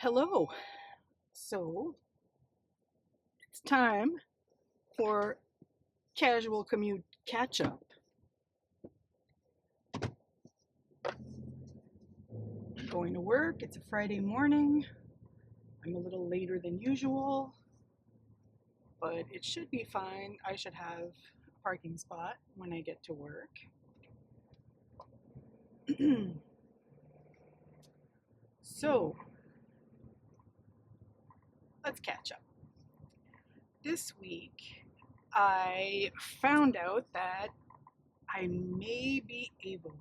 Hello. So it's time for Casual Commute Catch-up. Going to work. It's a Friday morning. I'm a little later than usual, but it should be fine. I should have a parking spot when I get to work. So let's catch up. This week, I found out that I may be able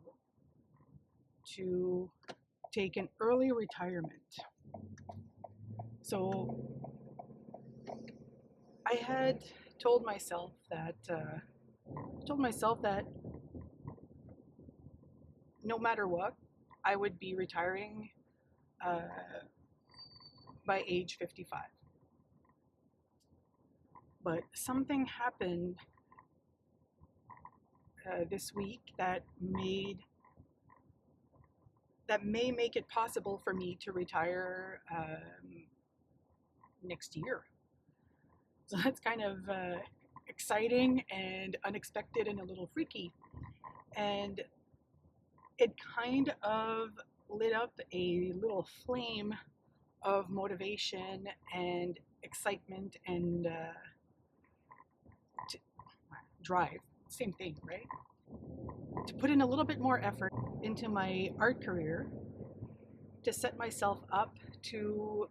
to take an early retirement. So I had told myself that no matter what, I would be retiring uh, by age 55. But something happened this week that may make it possible for me to retire next year. So that's kind of exciting and unexpected and a little freaky. And it kind of lit up a little flame of motivation and excitement and drive. Same thing, right? To put in a little bit more effort into my art career, to set myself up to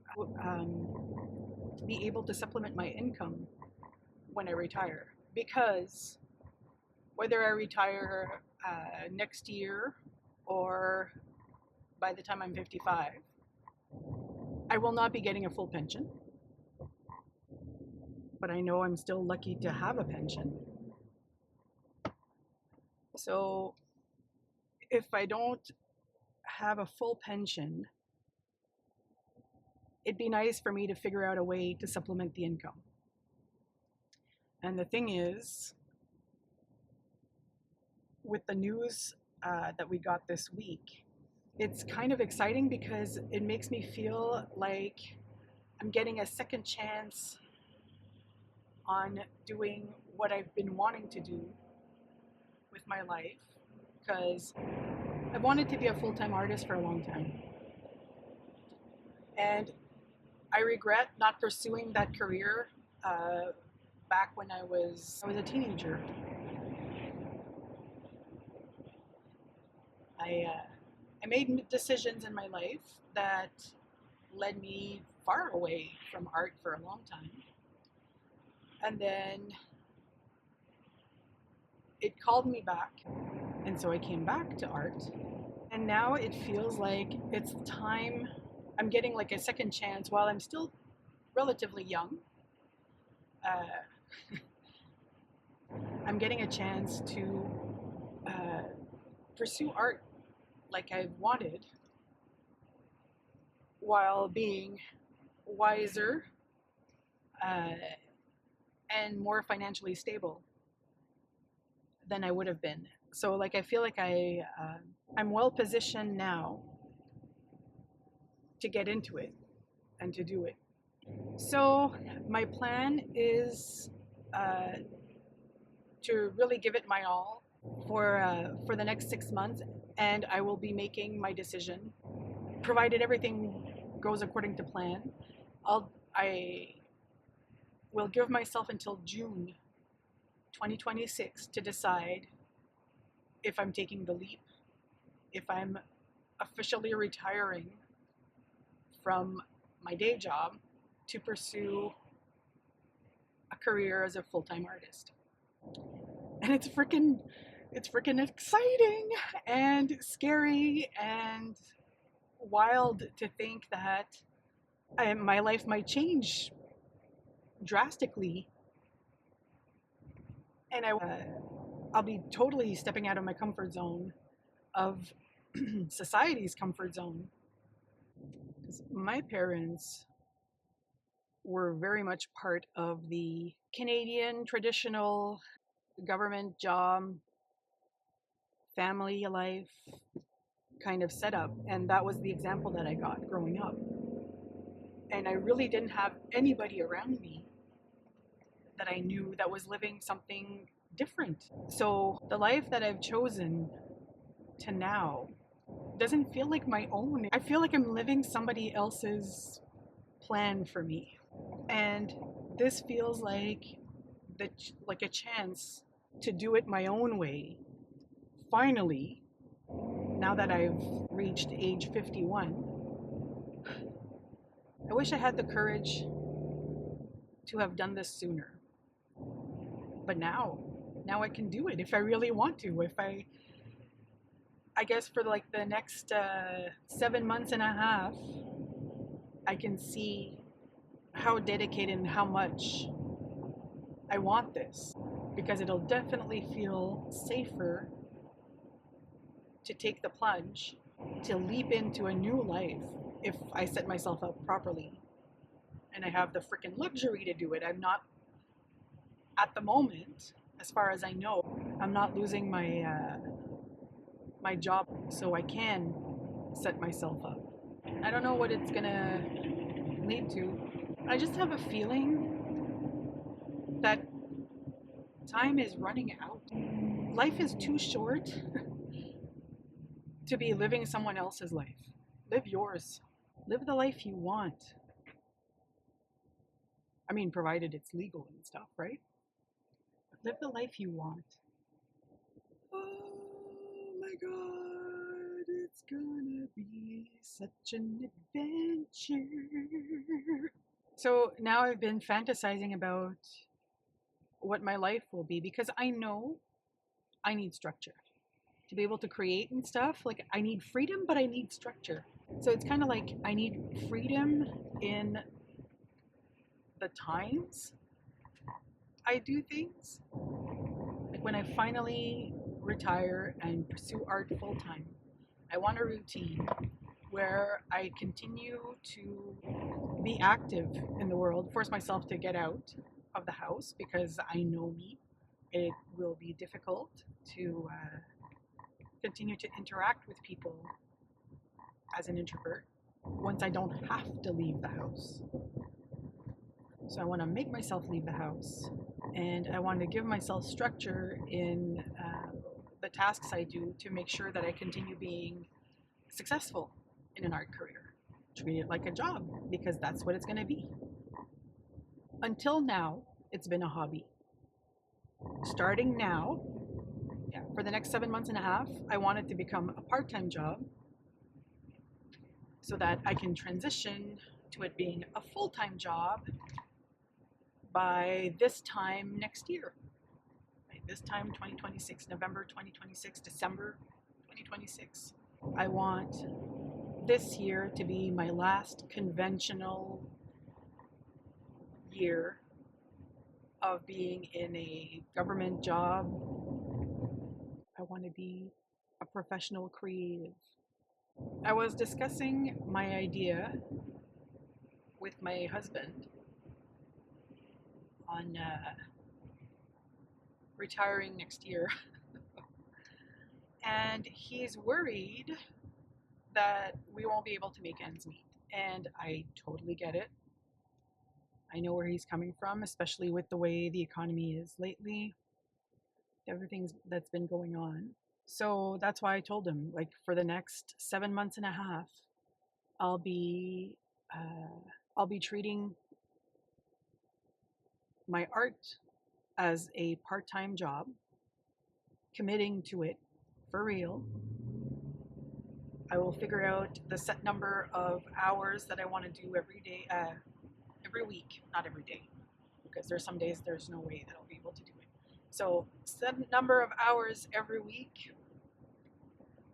be able to supplement my income when I retire. Because whether I retire next year or by the time I'm 55, I will not be getting a full pension. But I know I'm still lucky to have a pension. So if I don't have a full pension, it'd be nice for me to figure out a way to supplement the income. And the thing is, with the news that we got this week, it's kind of exciting because it makes me feel like I'm getting a second chance on doing what I've been wanting to do with my life, because I've wanted to be a full-time artist for a long time. And I regret not pursuing that career back when I was a teenager. I made decisions in my life that led me far away from art for a long time. And then it called me back. And so I came back to art. And now it feels like it's time. I'm getting like a second chance while I'm still relatively young. I'm getting a chance to pursue art like I've wanted, while being wiser and more financially stable than I would have been. So like I feel like I'm well positioned now to get into it and to do it. So my plan is to really give it my all for the next 6 months, and I will be making my decision, provided everything goes according to plan. I will give myself until June 2026 to decide if I'm taking the leap, if I'm officially retiring from my day job to pursue a career as a full-time artist. And it's freaking exciting and scary and wild to think that my life might change drastically, and I'll be totally stepping out of my comfort zone, of society's comfort zone. Because my parents were very much part of the Canadian traditional government job, family life kind of setup, and that was the example that I got growing up. And I really didn't have anybody around me that I knew that was living something different. So the life that I've chosen to now doesn't feel like my own. I feel like I'm living somebody else's plan for me. And this feels like like a chance to do it my own way. Finally, now that I've reached age 51, I wish I had the courage to have done this sooner. But now I can do it if I really want to. If I guess for like the next 7 months and a half, I can see how dedicated and how much I want this, because it'll definitely feel safer to take the plunge, to leap into a new life if I set myself up properly and I have the freaking luxury to do it. I'm not, at the moment, as far as I know, I'm not losing my job, so I can set myself up. I don't know what it's gonna lead to. I just have a feeling that time is running out. Life is too short to be living someone else's life. Live yours. Live the life you want. I mean, provided it's legal and stuff, right? Live the life you want. Oh my God, it's gonna be such an adventure. So now I've been fantasizing about what my life will be, because I know I need structure to be able to create and stuff. Like, I need freedom, but I need structure. So it's kind of like I need freedom in the times I do things. Like when I finally retire and pursue art full time, I want a routine where I continue to be active in the world, force myself to get out of the house, because I know me. It will be difficult to continue to interact with people as an introvert once I don't have to leave the house. So I want to make myself leave the house, and I want to give myself structure in the tasks I do to make sure that I continue being successful in an art career. Treat it like a job, because that's what it's going to be. Until now, it's been a hobby. Starting now, for the next 7 months and a half, I want it to become a part-time job so that I can transition to it being a full-time job by this time next year. By this time, 2026, November 2026, December 2026. I want this year to be my last conventional year of being in a government job. I want to be a professional creative. I was discussing my idea with my husband on retiring next year. And he's worried that we won't be able to make ends meet. And I totally get it. I know where he's coming from, especially with the way the economy is lately, everything that's been going on. So that's why I told him, like, for the next 7 months and a half, I'll be treating my art as a part-time job, committing to it for real. I will figure out the set number of hours that I want to do every day, every week, not every day, because there's some days there's no way that I'll be able to do it. So set number of hours every week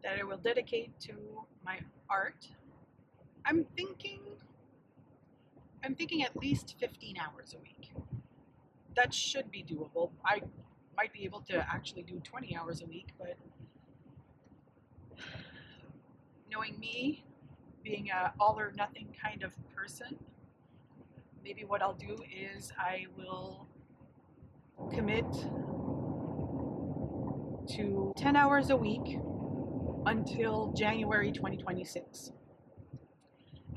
that I will dedicate to my art. I'm thinking at least 15 hours a week. That should be doable. I might be able to actually do 20 hours a week, but knowing me, being a all or nothing kind of person, maybe what I'll do is I will commit to 10 hours a week until January 2026.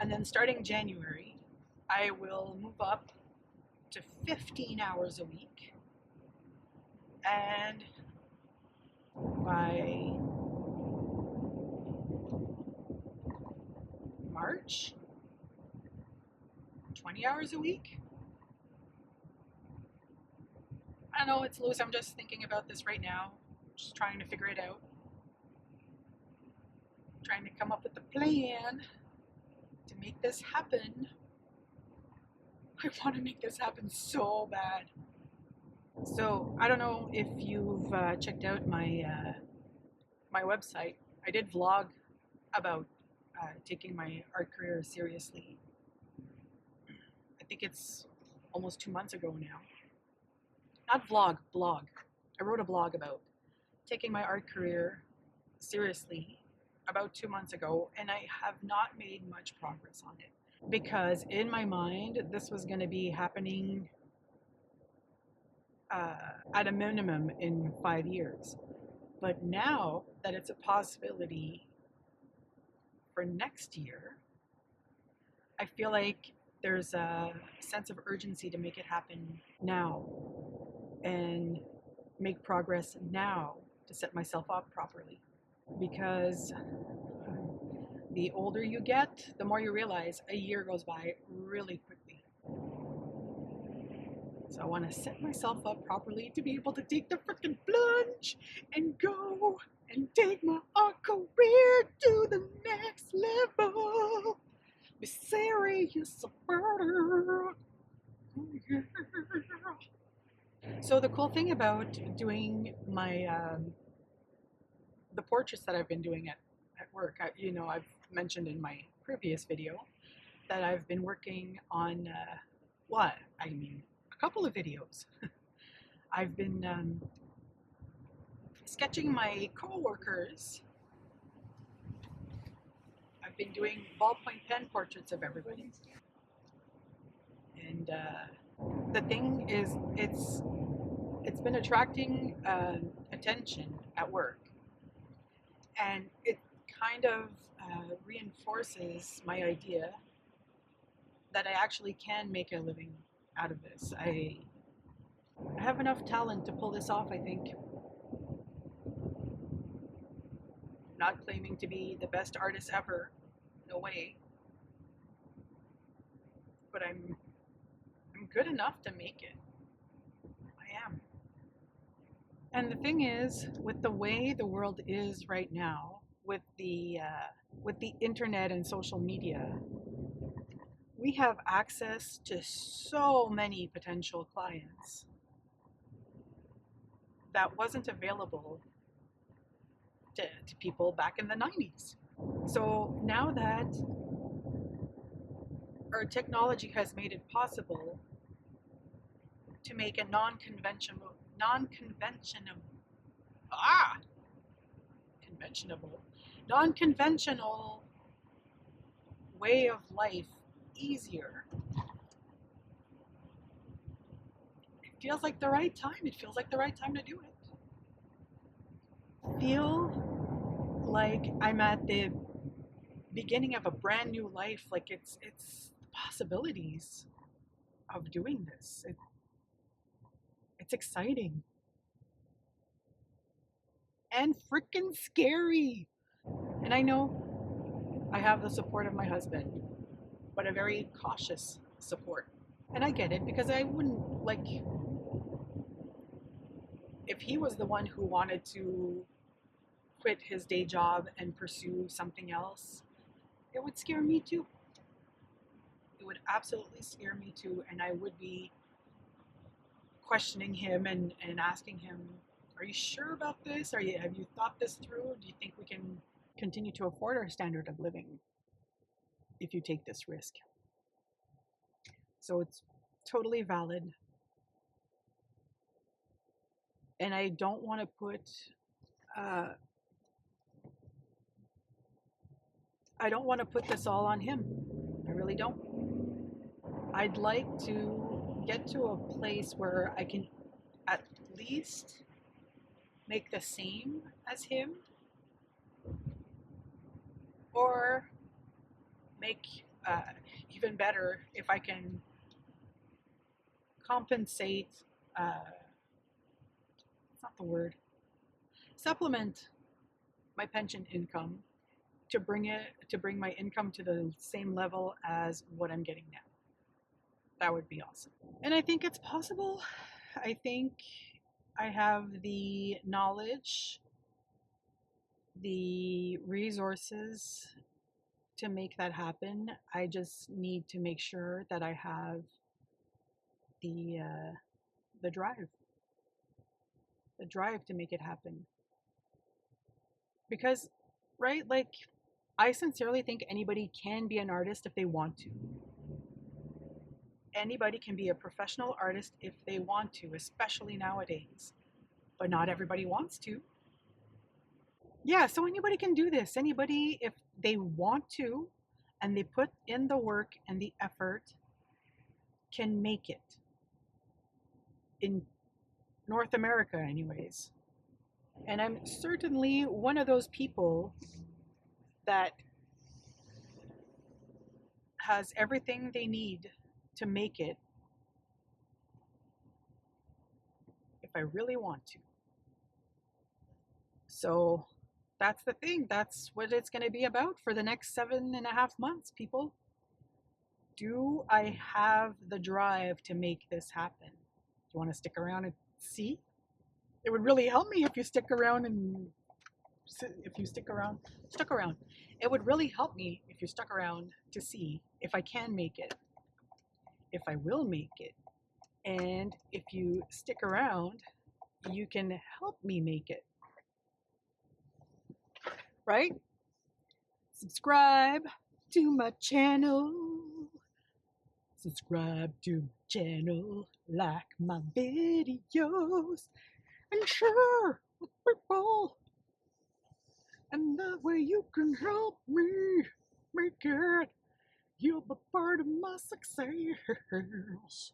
And then starting January, I will move up to 15 hours a week, and by March, 20 hours a week. I don't know, it's loose. I'm just thinking about this right now, just trying to figure it out, trying to come up with a plan to make this happen. I want to make this happen so bad. So I don't know if you've checked out my website. I did vlog about taking my art career seriously. I think it's almost 2 months ago now. Not vlog, blog. I wrote a blog about taking my art career seriously about 2 months ago, and I have not made much progress on it because in my mind this was going to be happening at a minimum in 5 years. But now that it's a possibility for next year, I feel like there's a sense of urgency to make it happen now and make progress now to set myself up properly. Because the older you get, the more you realize a year goes by really quickly. So I want to set myself up properly to be able to take the freaking plunge and go and take my art career to the next level. Be serious about it. Oh, yeah. So the cool thing about doing my the portraits that I've been doing at work, I've mentioned in my previous video that I've been working on a couple of videos. I've been sketching my co-workers. I've been doing ballpoint pen portraits of everybody. And the thing is, it's been attracting attention at work. And it kind of reinforces my idea that I actually can make a living out of this. I have enough talent to pull this off, I think. Not claiming to be the best artist ever, no way. But I'm good enough to make it. I am. And the thing is, with the way the world is right now, with the internet and social media, we have access to so many potential clients that wasn't available to people back in the 90s. So now that our technology has made it possible to make a non-conventional way of life easier, it feels like the right time. It feels like the right time to do it. I feel like I'm at the beginning of a brand new life. Like it's the possibilities of doing this. It's exciting and freaking scary. And I know I have the support of my husband, but a very cautious support. And I get it, because I wouldn't, like, if he was the one who wanted to quit his day job and pursue something else, it would scare me too. It would absolutely scare me too, and I would be questioning him and asking him, are you sure about this? Have you thought this through? Do you think we can continue to afford our standard of living if you take this risk? So it's totally valid. And I don't want to put this all on him. I really don't. I'd like to get to a place where I can at least make the same as him, or make even better if I can compensate, it's not the word, supplement my pension income to bring my income to the same level as what I'm getting now. That would be awesome. And I think it's possible. I think I have the knowledge, the resources to make that happen. I just need to make sure that I have the uh, the drive, the drive to make it happen. Because, right, like, I sincerely think anybody can be an artist if they want to. Anybody can be a professional artist if they want to, especially nowadays. But not everybody wants to. Yeah, so anybody can do this. Anybody, if they want to and they put in the work and the effort, can make it. In North America, anyways. And I'm certainly one of those people that has everything they need to make it if I really want to. So that's the thing. That's what it's going to be about for the next 7.5 months, people. Do I have the drive to make this happen? Do you want to stick around and see? It would really help me if you stick around and if you stuck around. It would really help me if you stuck around to see if I can make it, if I will make it. And if you stick around, you can help me make it. Right? Subscribe to my channel. Subscribe to my channel, like my videos, and share with people. And that way you can help me make it. You'll be part of my success.